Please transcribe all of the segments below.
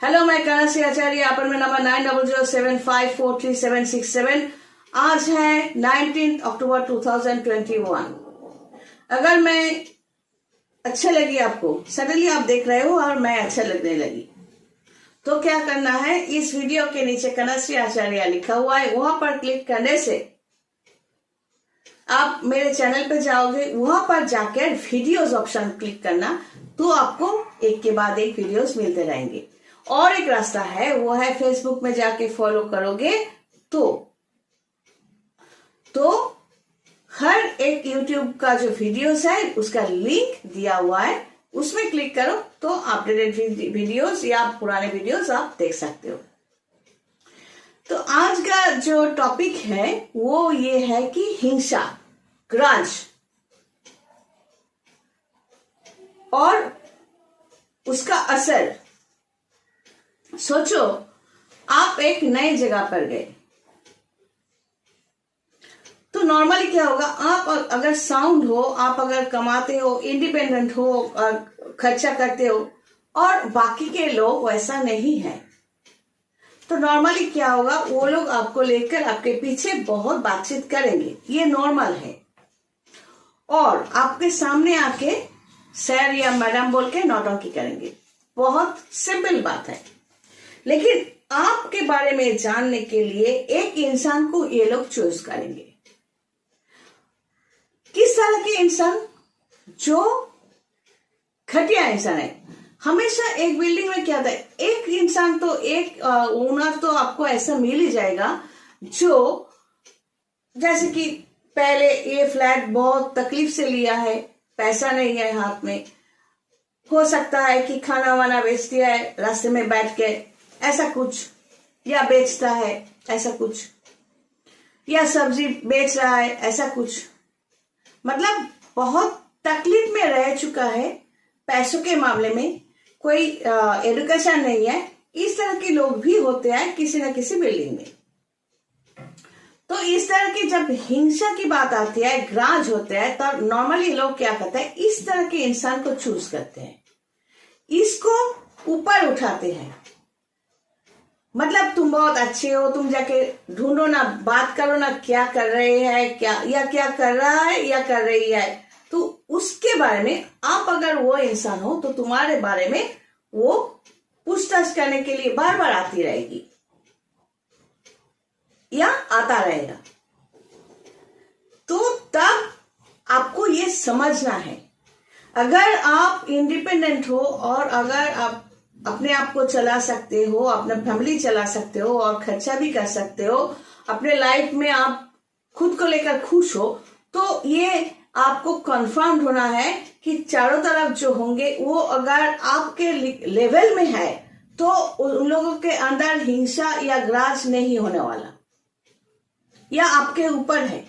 Hello, मैं कनश्री आचार्य। यहाँ पर मेरा नंबर 9007543767। आज है 19 अक्टूबर 2021। अगर मैं अच्छे लगी आपको, सडनली आप देख रहे हो और मैं अच्छा लगने लगी, तो क्या करना है, इस वीडियो के नीचे कनश्री आचार्य लिखा हुआ है, वहां पर क्लिक करने से आप मेरे चैनल पे जाओगे। वहां पर जाकर वीडियोस ऑप्शन क्लिक करना, तो आपको एक के बाद एक वीडियोस मिलते रहेंगे। और एक रास्ता है, वो है फेसबुक में जाके फॉलो करोगे तो हर एक यूट्यूब का जो वीडियोस है उसका लिंक दिया हुआ है, उसमें क्लिक करो तो अपडेटेड वीडियोस या पुराने वीडियोस आप देख सकते हो। तो आज का जो टॉपिक है वो ये है कि हिंसा, ग्रज और उसका असर। सोचो, आप एक नई जगह पर गए तो नॉर्मली क्या होगा, आप अगर साउंड हो, आप अगर कमाते हो, इंडिपेंडेंट हो, खर्चा करते हो और बाकी के लोग वैसा नहीं है, तो नॉर्मली क्या होगा, वो लोग आपको लेकर आपके पीछे बहुत बातचीत करेंगे, ये नॉर्मल है। और आपके सामने आके सर या मैडम बोल के नौटंकी करेंगे, बहुत सिंपल बात है। लेकिन आपके बारे में जानने के लिए एक इंसान को ये लोग चूज करेंगे। किस तरह के इंसान? जो घटिया इंसान है। हमेशा एक बिल्डिंग में क्या था, एक इंसान तो एक ओनर तो आपको ऐसा मिल ही जाएगा जो, जैसे कि पहले ये फ्लैट बहुत तकलीफ से लिया है, पैसा नहीं है हाथ में, हो सकता है कि खाना वाना बेच दिया है रास्ते में बैठ के, ऐसा कुछ, या बेचता है ऐसा कुछ, या सब्जी बेच रहा है ऐसा कुछ, मतलब बहुत तकलीफ में रह चुका है, पैसों के मामले में कोई एजुकेशन नहीं है। इस तरह के लोग भी होते हैं किसी न किसी बिल्डिंग में। तो इस तरह की जब हिंसा की बात आती है, ग्रज होते हैं, तब नॉर्मली लोग क्या करते हैं, इस तरह के इंसान को चूज करते हैं, इसको ऊपर उठाते हैं। मतलब तुम बहुत अच्छे हो, तुम जाके ढूंढो ना, बात करो ना, क्या कर रहे हैं, क्या कर रहा है या कर रही है, तो उसके बारे में आप अगर वो इंसान हो तो तुम्हारे बारे में वो पूछताछ करने के लिए बार बार आती रहेगी या आता रहेगा। तो तब आपको ये समझना है, अगर आप इंडिपेंडेंट हो और अगर आप अपने आप को चला सकते हो, अपना फैमिली चला सकते हो और खर्चा भी कर सकते हो, अपने लाइफ में आप खुद को लेकर खुश हो, तो ये आपको कंफर्म होना है कि चारों तरफ जो होंगे वो अगर आपके लेवल में है तो उन लोगों के अंदर हिंसा या ग्रज नहीं होने वाला, या आपके ऊपर है।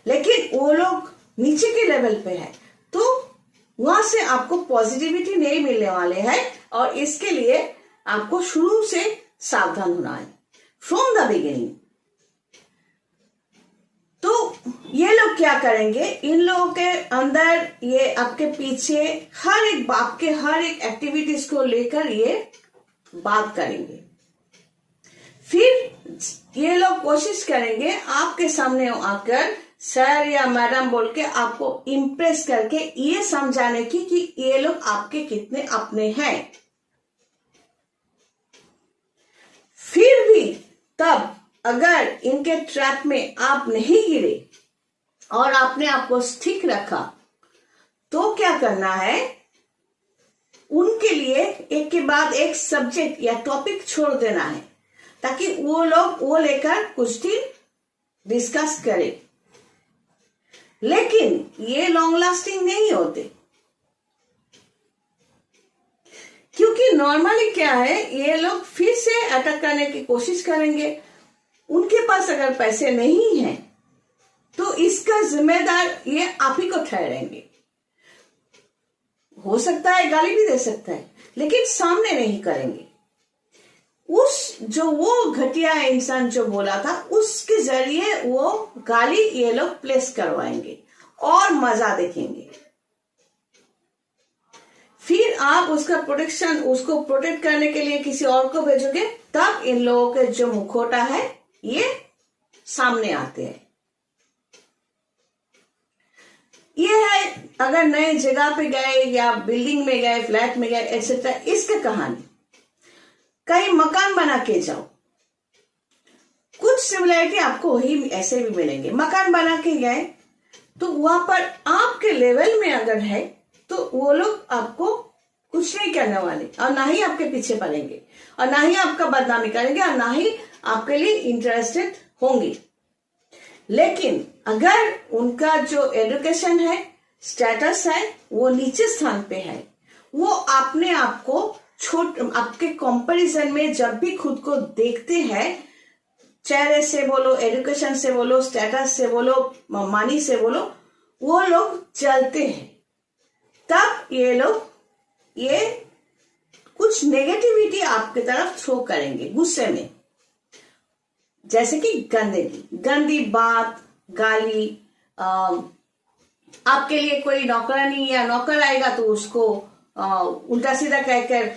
लेकिन वो लोग नीचे के लेवल पे है तो वहां से आपको पॉजिटिविटी नहीं मिलने वाले हैं, और इसके लिए आपको शुरू से सावधान होना है, फ्रॉम द बिगिनिंग। तो ये लोग क्या करेंगे, इन लोगों के अंदर ये आपके पीछे आपके हर एक एक्टिविटीज को लेकर ये बात करेंगे। फिर ये लोग कोशिश करेंगे आपके सामने आकर सर या मैडम बोल के आपको इम्प्रेस करके ये समझाने की कि ये लोग आपके कितने अपने हैं। फिर भी तब अगर इनके ट्रैप में आप नहीं गिरे और आपने आपको ठीक रखा, तो क्या करना है, उनके लिए एक के बाद एक सब्जेक्ट या टॉपिक छोड़ देना है, ताकि वो लोग वो लेकर कुछ दिन डिस्कस करें। लेकिन ये लॉन्ग लास्टिंग नहीं होते, क्योंकि नॉर्मली क्या है, ये लोग फिर से अटैक करने की कोशिश करेंगे। उनके पास अगर पैसे नहीं हैं तो इसका जिम्मेदार ये आप ही को ठहरेंगे। हो सकता है गाली भी दे सकता है, लेकिन सामने नहीं करेंगे। वो घटिया इंसान जो बोला था उसके जरिए वो गाली ये लोग प्लेस करवाएंगे और मजा देखेंगे। फिर आप उसका प्रोटेक्शन, उसको प्रोटेक्ट करने के लिए किसी और को भेजोगे, तब इन लोगों के जो मुखौटा है ये सामने आते हैं। ये है अगर नए जगह पे गए या बिल्डिंग में गए, फ्लैट में गए एक्सेट्रा, इसका कहानी। कहीं मकान बना के जाओ, कुछ सिमिलरिटी आपको वही ऐसे भी मिलेंगे। मकान बना के गए तो वहां पर आपके लेवल में अगर है तो वो लोग आपको कुछ नहीं करने वाले, और ना ही आपके पीछे पड़ेंगे, और ना ही आपका बदनामी करेंगे, और ना ही आपके लिए इंटरेस्टेड होंगे। लेकिन अगर उनका जो एजुकेशन है, स्टेटस है, वो नीचे स्थान पे है, वो अपने आप को आपके कंपैरिजन में जब भी खुद को देखते हैं, चेहरे से बोलो, एजुकेशन से बोलो, स्टेटस से बोलो, मनी से बोलो, वो लोग चलते हैं। तब ये लोग ये कुछ नेगेटिविटी आपकी तरफ थ्रो करेंगे गुस्से में, जैसे कि गंदी बात, गाली, आपके लिए कोई नौकरानी या नौकर आएगा तो उसको उल्टा सीधा कहकर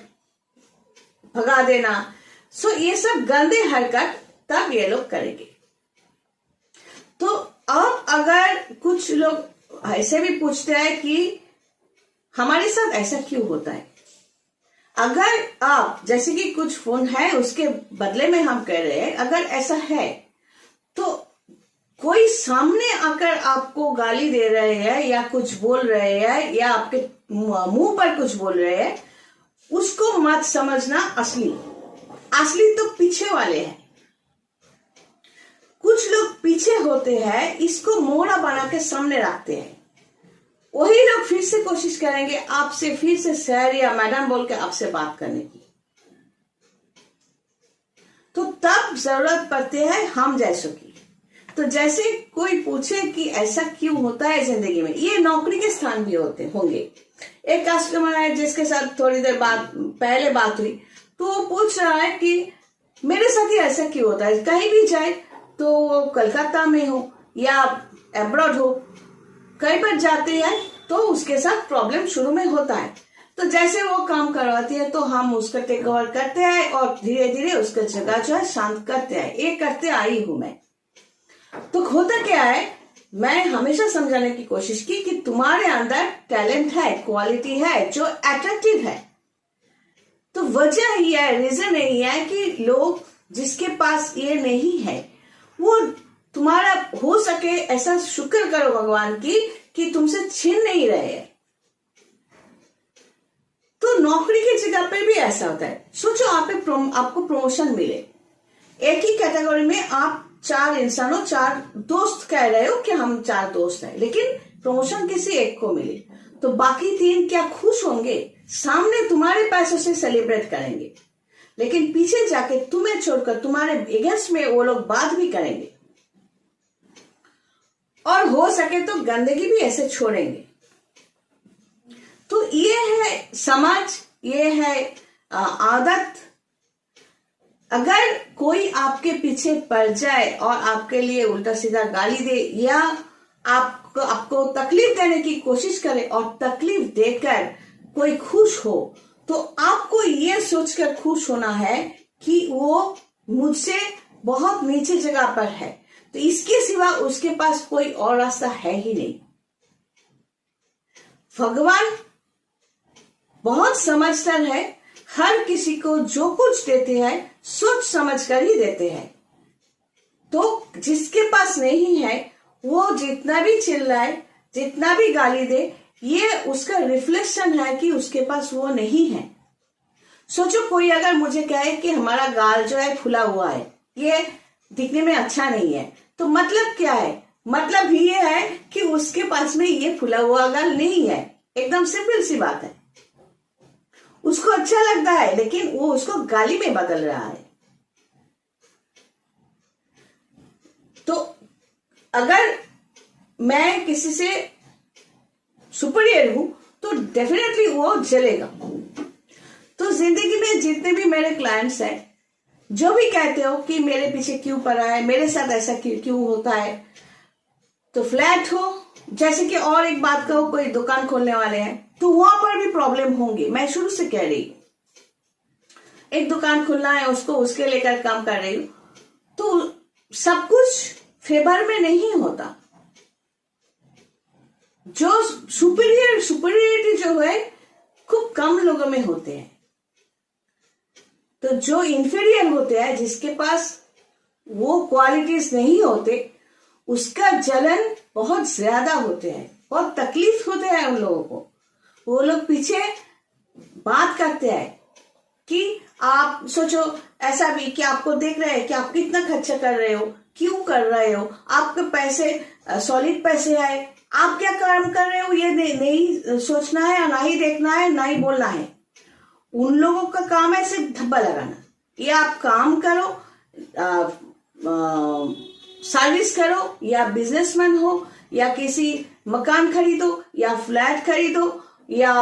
भगा देना। सो ये सब गंदे हरकत तब ये लोग करेंगे। तो अब अगर कुछ लोग ऐसे भी पूछते हैं कि हमारे साथ ऐसा क्यों होता है, अगर आप, जैसे कि कुछ फोन है उसके बदले में हम कह रहे हैं, अगर ऐसा है तो कोई सामने आकर आपको गाली दे रहे हैं या कुछ बोल रहे हैं या आपके मुंह पर कुछ बोल रहे हैं, उसको मत समझना असली तो पीछे वाले हैं। कुछ लोग पीछे होते हैं, इसको मोड़ा बना के सामने रखते हैं। वही लोग फिर से कोशिश करेंगे आपसे फिर से सर या मैडम बोल के आपसे बात करने की। तो तब जरूरत पड़ती है हम जैसों की। तो जैसे कोई पूछे कि ऐसा क्यों होता है जिंदगी में, ये नौकरी के स्थान भी होंगे। एक कस्टमर है जिसके साथ थोड़ी देर बाद पहले बात हुई, तो वो पूछ रहा है कि मेरे साथ ही ऐसा क्यों होता है, कहीं भी जाए तो वो कलकत्ता में हो या अब्रॉड हो, कहीं पर जाते हैं तो उसके साथ प्रॉब्लम शुरू में होता है। तो जैसे वो काम करवाती है तो हम उसका टेक ओवर करते हैं और धीरे धीरे उसका जगह जो है शांत करते हैं। ये करते आई हूं मैं। तो होता क्या है, मैं हमेशा समझाने की कोशिश की कि तुम्हारे अंदर टैलेंट है, क्वालिटी है जो अट्रैक्टिव है। तो वजह ही है, रीजन यही है कि लोग जिसके पास ये नहीं है वो तुम्हारा हो सके ऐसा शुक्र करो भगवान की कि तुमसे छीन नहीं रहे हैं। तो नौकरी की जगह पे भी ऐसा होता है। सोचो आपको प्रमोशन मिले, एक ही कैटेगरी में आप 4 इंसानों, 4 दोस्त कह रहे हो कि हम 4 दोस्त हैं, लेकिन प्रमोशन किसी एक को मिली, तो बाकी 3 क्या खुश होंगे? सामने तुम्हारे पैसों से सेलिब्रेट करेंगे, लेकिन पीछे जाके तुम्हें छोड़कर तुम्हारे अगेंस्ट में वो लोग बात भी करेंगे, और हो सके तो गंदगी भी ऐसे छोड़ेंगे। तो ये है समाज, ये है आदत। अगर कोई आपके पीछे पड़ जाए और आपके लिए उल्टा सीधा गाली दे या आपको तकलीफ देने की कोशिश करे और तकलीफ देकर कोई खुश हो, तो आपको ये सोचकर खुश होना है कि वो मुझसे बहुत नीचे जगह पर है, तो इसके सिवा उसके पास कोई और रास्ता है ही नहीं। भगवान बहुत समझदार है, हर किसी को जो कुछ देते हैं सोच समझ कर ही देते हैं। तो जिसके पास नहीं है वो जितना भी चिल्लाए, जितना भी गाली दे, ये उसका रिफ्लेक्शन है कि उसके पास वो नहीं है। सोचो कोई अगर मुझे कहे कि हमारा गाल जो है फुला हुआ है, ये दिखने में अच्छा नहीं है, तो मतलब क्या है? मतलब ये है कि उसके पास में ये फुला हुआ गाल नहीं है। एकदम सिंपल सी बात है। उसको अच्छा लगता है लेकिन वो उसको गाली में बदल रहा है। तो अगर मैं किसी से सुपीरियर हूं तो डेफिनेटली वो जलेगा। तो जिंदगी में जितने भी मेरे क्लाइंट्स हैं, जो भी कहते हो कि मेरे पीछे क्यों पड़ा है, मेरे साथ ऐसा क्यों होता है, तो फ्लैट हो, जैसे कि और एक बात कहो, कोई दुकान खोलने वाले हैं, तो वहां पर भी प्रॉब्लम होंगे। मैं शुरू से कह रही हूं, एक दुकान खुलना है, उसको उसके लेकर काम कर रही हूं, तो सब कुछ फेवर में नहीं होता। जो सुपीरियरिटी जो है खूब कम लोगों में होते हैं। तो जो इंफीरियर होते हैं, जिसके पास वो क्वालिटीज नहीं होते, उसका जलन बहुत ज्यादा होते हैं, बहुत तकलीफ होते हैं उन लोगों को। वो लोग पीछे बात करते हैं कि आप सोचो ऐसा भी कि आपको देख रहे हैं कि आप कितना खर्चा कर रहे हो, क्यों कर रहे हो, आपके पैसे सॉलिड पैसे आए, आप क्या काम कर रहे हो ये नहीं सोचना है, ना ही देखना है, ना ही बोलना है। उन लोगों का काम है सिर्फ धब्बा लगाना। ये आप काम करो, सर्विस करो, या बिजनेसमैन हो, या किसी मकान खरीदो, या फ्लैट खरीदो, या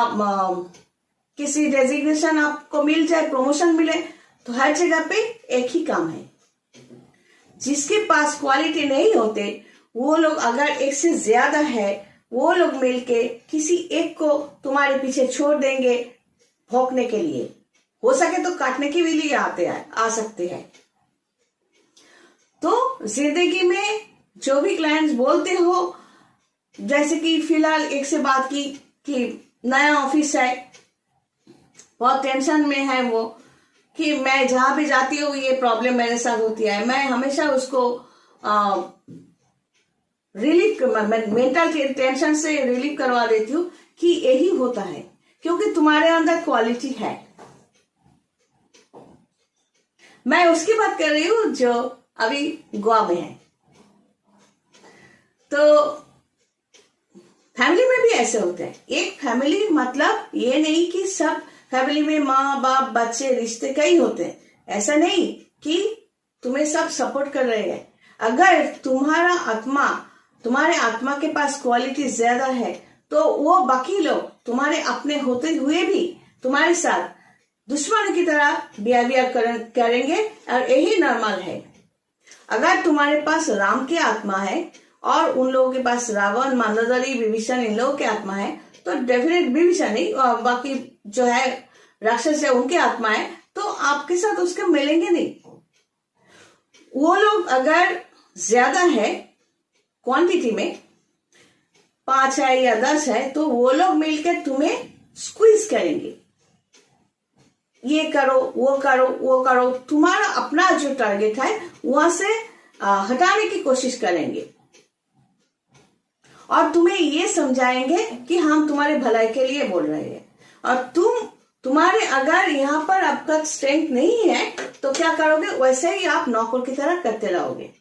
किसी डेजिग्नेशन आपको मिल जाए, प्रमोशन मिले, तो हर जगह पे एक ही काम है। जिसके पास क्वालिटी नहीं होते, वो लोग अगर एक से ज्यादा है, वो लोग मिलके किसी एक को तुम्हारे पीछे छोड़ देंगे भौंकने के लिए, हो सके तो काटने के भी लिए आ सकते हैं। तो जिंदगी में जो भी क्लाइंट्स बोलते हो, जैसे कि फिलहाल एक से बात की कि नया ऑफिस है, बहुत टेंशन में है वो, कि मैं जहां भी जाती हूँ ये प्रॉब्लम मेरे साथ होती है। मैं हमेशा उसको मेंटल टेंशन से रिलीव करवा देती हूँ कि यही होता है क्योंकि तुम्हारे अंदर क्वालिटी है। मैं उसकी बात कर रही हूँ जो अभी गोवा में है। तो फैमिली में भी ऐसे होते हैं। एक फैमिली मतलब ये नहीं कि सब फैमिली में माँ बाप बच्चे रिश्ते कई होते हैं, ऐसा नहीं कि तुम्हें सब सपोर्ट कर रहे हैं। अगर तुम्हारे आत्मा के पास क्वालिटी ज्यादा है तो वो बाकी लोग तुम्हारे अपने होते हुए भी तुम्हारे साथ दुश्मन की तरह बिहेवियर करेंगे, और यही नॉर्मल है। अगर तुम्हारे पास राम की आत्मा है और उन लोगों के पास रावण, मंदोदरी, विभीषण, इन लोगों की आत्मा है, तो डेफिनेट विभीषण नहीं और बाकी जो है राक्षस है उनकी आत्मा है, तो आपके साथ उसके मिलेंगे नहीं। वो लोग अगर ज्यादा है क्वांटिटी में, 5 है या 10 है, तो वो लोग मिलकर तुम्हें स्क्वीज करेंगे, ये करो वो करो वो करो, तुम्हारा अपना जो टारगेट है वहां से हटाने की कोशिश करेंगे और तुम्हें ये समझाएंगे कि हम तुम्हारे भलाई के लिए बोल रहे हैं। और तुम्हारे अगर यहाँ पर आपका स्ट्रेंथ नहीं है तो क्या करोगे, वैसे ही आप नौकर की तरह करते रहोगे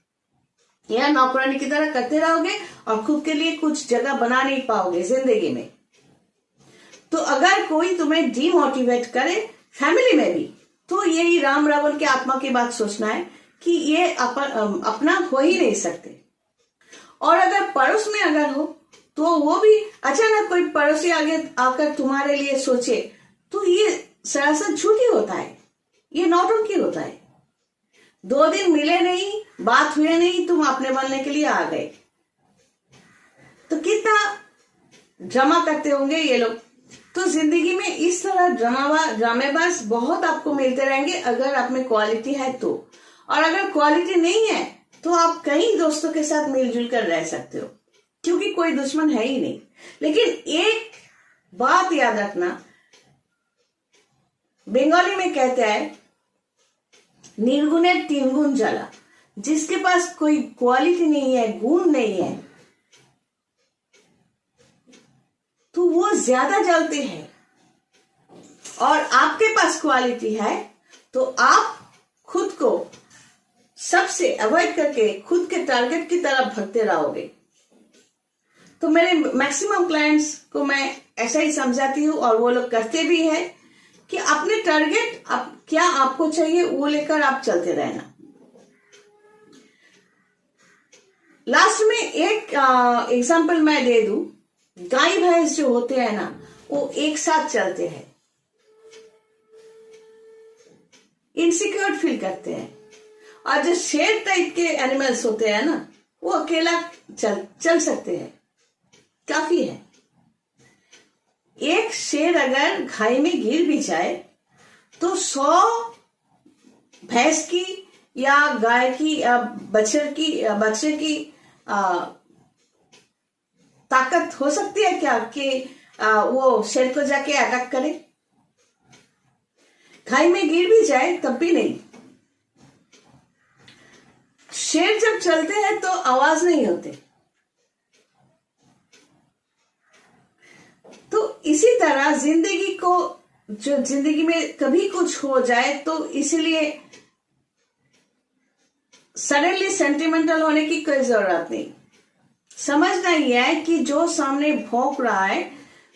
या नौकरानी की तरह करते रहोगे और खुद के लिए कुछ जगह बना नहीं पाओगे जिंदगी में। तो अगर कोई तुम्हें डीमोटिवेट करे फैमिली में भी, तो यही राम रावण के आत्मा की बात सोचना है कि ये अपना हो ही नहीं सकते। और अगर पड़ोस में अगर हो तो वो भी अचानक कोई पड़ोसी आगे आकर तुम्हारे लिए सोचे, तो ये सरासर झूठी होता है, ये नौटंकी होता है। 2 दिन मिले नहीं, बात हुए नहीं, तुम अपने बनने के लिए आ गए, तो कितना ड्रामा करते होंगे ये लोग। तो जिंदगी में इस तरह ड्रामेबाज बहुत आपको मिलते रहेंगे अगर आप में क्वालिटी है तो। और अगर क्वालिटी नहीं है तो आप कई दोस्तों के साथ मिलजुल कर रह सकते हो क्योंकि कोई दुश्मन है ही नहीं। लेकिन एक बात याद रखना, बंगाली में कहते हैं निर्गुणे 3 गुण जला। जिसके पास कोई क्वालिटी नहीं है, गुण नहीं है, तो वो ज्यादा जलते हैं। और आपके पास क्वालिटी है तो आप खुद को सबसे अवॉइड करके खुद के टारगेट की तरफ भगते रहोगे। तो मेरे मैक्सिमम क्लाइंट्स को मैं ऐसा ही समझाती हूँ और वो लोग करते भी हैं कि अपने टारगेट क्या आपको चाहिए वो लेकर आप चलते रहना। लास्ट में एक एग्जांपल मैं दे दूं, गाय भैंस जो होते हैं ना, वो एक साथ चलते हैं, इनसिक्योर फील करते हैं। और जो शेर टाइप के एनिमल्स होते हैं ना, वो अकेला चल सकते हैं, काफी है। एक शेर अगर खाई में गिर भी जाए तो 100 भैंस की या गाय की या बच्चे की ताकत हो सकती है क्या कि वो शेर को जाके अटैक करे? खाई में गिर भी जाए तब भी नहीं। शेर जब चलते हैं तो आवाज नहीं होते। तो इसी तरह जिंदगी में कभी कुछ हो जाए तो इसीलिए सडनली सेंटिमेंटल होने की कोई जरूरत नहीं। समझना यह है कि जो सामने भौंक रहा है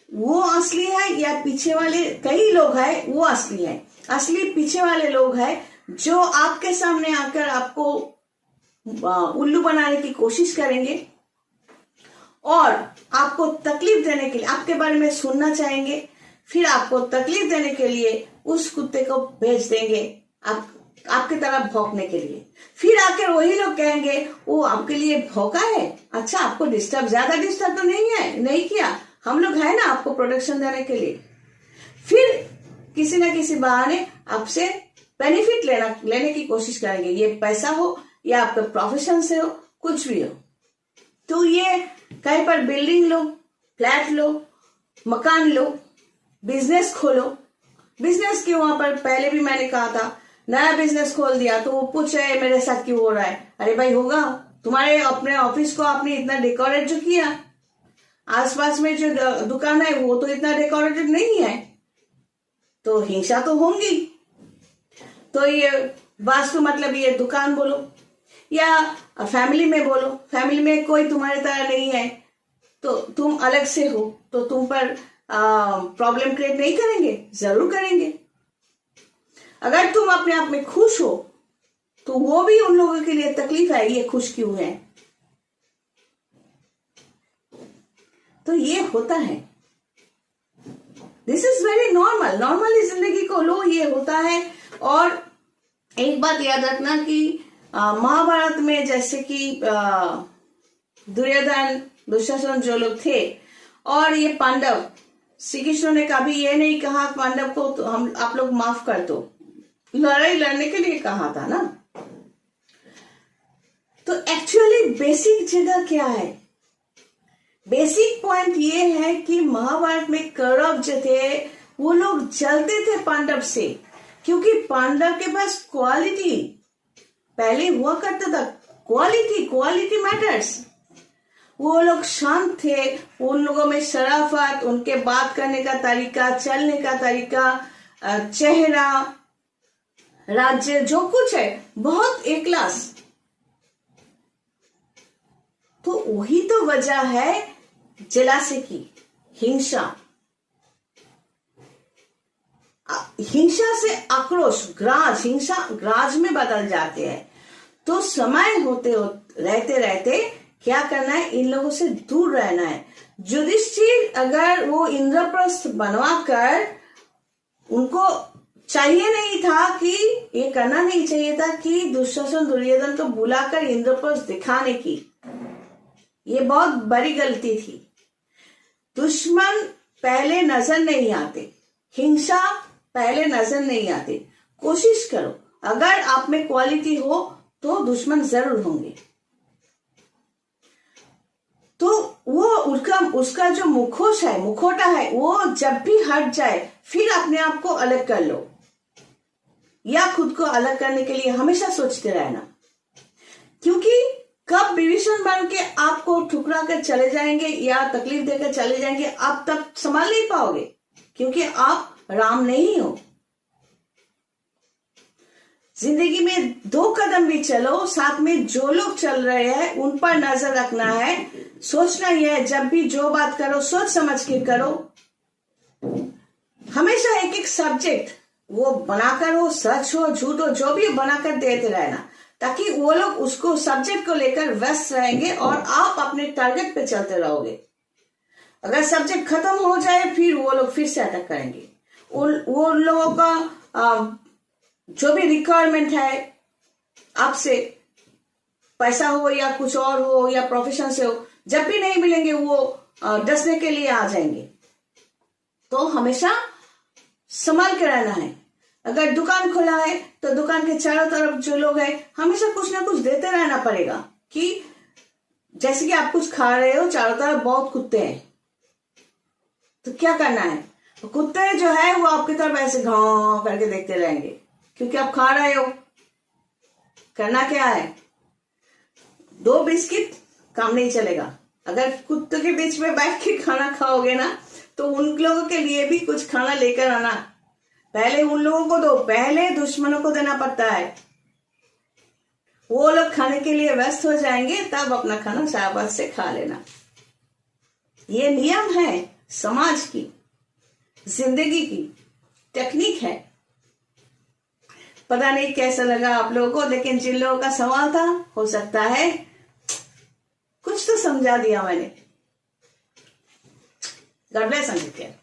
वो असली है या पीछे वाले कई लोग हैं वो असली है। असली पीछे वाले लोग हैं जो आपके सामने आकर आपको उल्लू बनाने की कोशिश करेंगे और आपको तकलीफ देने के लिए आपके बारे में सुनना चाहेंगे, फिर आपको तकलीफ देने के लिए उस कुत्ते को भेज देंगे आपकी तरफ भौंकने के लिए। फिर आकर वही लोग कहेंगे वो आपके लिए भौंका है, अच्छा आपको ज्यादा डिस्टर्ब तो नहीं किया, हम लोग है ना आपको प्रोटेक्शन देने के लिए। फिर किसी ना किसी बहाने आपसे बेनिफिट लेने की कोशिश करेंगे, ये पैसा हो या आपके प्रोफेशन से हो, कुछ भी हो। तो ये कहीं पर बिल्डिंग लो, फ्लैट लो, मकान लो, बिजनेस खोलो। बिजनेस के वहां पर पहले भी मैंने कहा था, नया बिजनेस खोल दिया तो वो पूछ रहे हैं मेरे साथ क्यों हो रहा है। अरे भाई होगा, तुम्हारे अपने ऑफिस को आपने इतना डेकोरेट जो किया, आसपास में जो दुकान है वो तो इतना डेकोरेटेड नहीं है, तो हिंसा तो होंगी। तो ये वास्तु मतलब ये दुकान बोलो या फैमिली में बोलो, फैमिली में कोई तुम्हारी तरह नहीं है तो तुम अलग से हो तो तुम पर प्रॉब्लम क्रिएट नहीं करेंगे? जरूर करेंगे। अगर तुम अपने आप में खुश हो तो वो भी उन लोगों के लिए तकलीफ है, ये खुश क्यों है। तो ये होता है, this is very normal. Normally जिंदगी को लो, ये होता है। और एक बात याद रखना कि महाभारत में जैसे कि दुर्योधन दुशासन जो लोग थे और ये पांडव, श्री कृष्ण ने कभी ये नहीं कहा पांडव को तो आप लोग माफ कर दो, लड़ाई लड़ने के लिए कहा था ना। तो एक्चुअली बेसिक जगह क्या है? बेसिक पॉइंट ये है कि महाभारत में कौरव जो थे वो लोग जलते थे पांडव से, क्योंकि पांडव के पास क्वालिटी पहले हुआ करता था। Quality matters. वो लोग शांत थे, उन लोगों में शराफत, उनके बात करने का तरीका, चलने का तरीका, चेहरा, राज्य, जो कुछ है बहुत ए क्लास। तो वही तो वजह है जेलासी की, हिंसा से आक्रोश, हिंसा ग्राज में बदल जाते हैं। तो समय रहते क्या करना है? इन लोगों से दूर रहना है। युधिष्ठिर अगर वो इंद्रप्रस्थ बनवा कर, उनको चाहिए नहीं था कि ये करना नहीं चाहिए था कि दुशासन दुर्योधन को बुलाकर इंद्रप्रस्थ दिखाने की, ये बहुत बड़ी गलती थी। दुश्मन पहले नजर नहीं आते, हिंसा पहले नजर नहीं आते। कोशिश करो, अगर आप में क्वालिटी हो तो दुश्मन जरूर होंगे। तो वो उसका जो मुखोटा है वो जब भी हट जाए फिर अपने आप को अलग कर लो, या खुद को अलग करने के लिए हमेशा सोचते रहना, क्योंकि कब विभीषण बन के आपको ठुकरा कर चले जाएंगे या तकलीफ देकर चले जाएंगे आप तब संभाल नहीं पाओगे, क्योंकि आप राम नहीं हो। जिंदगी में 2 कदम भी चलो, साथ में जो लोग चल रहे हैं उन पर नजर रखना है। सोचना यह है जब भी जो बात करो सोच समझ के करो। हमेशा एक सब्जेक्ट वो बनाकर हो, सच हो झूठ हो, जो भी बनाकर देते रहना, ताकि वो लोग उसको सब्जेक्ट को लेकर व्यस्त रहेंगे और आप अपने टारगेट पे चलते रहोगे। अगर सब्जेक्ट खत्म हो जाए फिर वो लोग फिर से अटैक करेंगे। वो लोगों का जो भी रिक्वायरमेंट है आपसे, पैसा हो या कुछ और हो या प्रोफेशन से हो, जब भी नहीं मिलेंगे वो डसने के लिए आ जाएंगे। तो हमेशा संभाल के रहना है। अगर दुकान खुला है तो दुकान के चारों तरफ जो लोग हैं हमेशा कुछ ना कुछ देते रहना पड़ेगा, कि जैसे कि आप कुछ खा रहे हो, चारों तरफ बहुत कुत्ते हैं, तो क्या करना है, तो कुत्ते जो है वो आपकी तरफ ऐसे घाव करके देखते रहेंगे, क्योंकि आप खा रहे हो। करना क्या है, 2 बिस्किट काम नहीं चलेगा। अगर कुत्तों के बीच में बैठ के खाना खाओगे ना, तो उन लोगों के लिए भी कुछ खाना लेकर आना। पहले उन लोगों को दो, पहले दुश्मनों को देना पड़ता है। वो लोग खाने के लिए व्यस्त हो जाएंगे, तब अपना खाना शाबाश से खा लेना। ये नियम है समाज की, जिंदगी की टेक्निक है। पता नहीं कैसा लगा आप लोगों को, लेकिन जिन लोगों का सवाल था, हो सकता है कुछ तो समझा दिया मैंने। God bless and take care.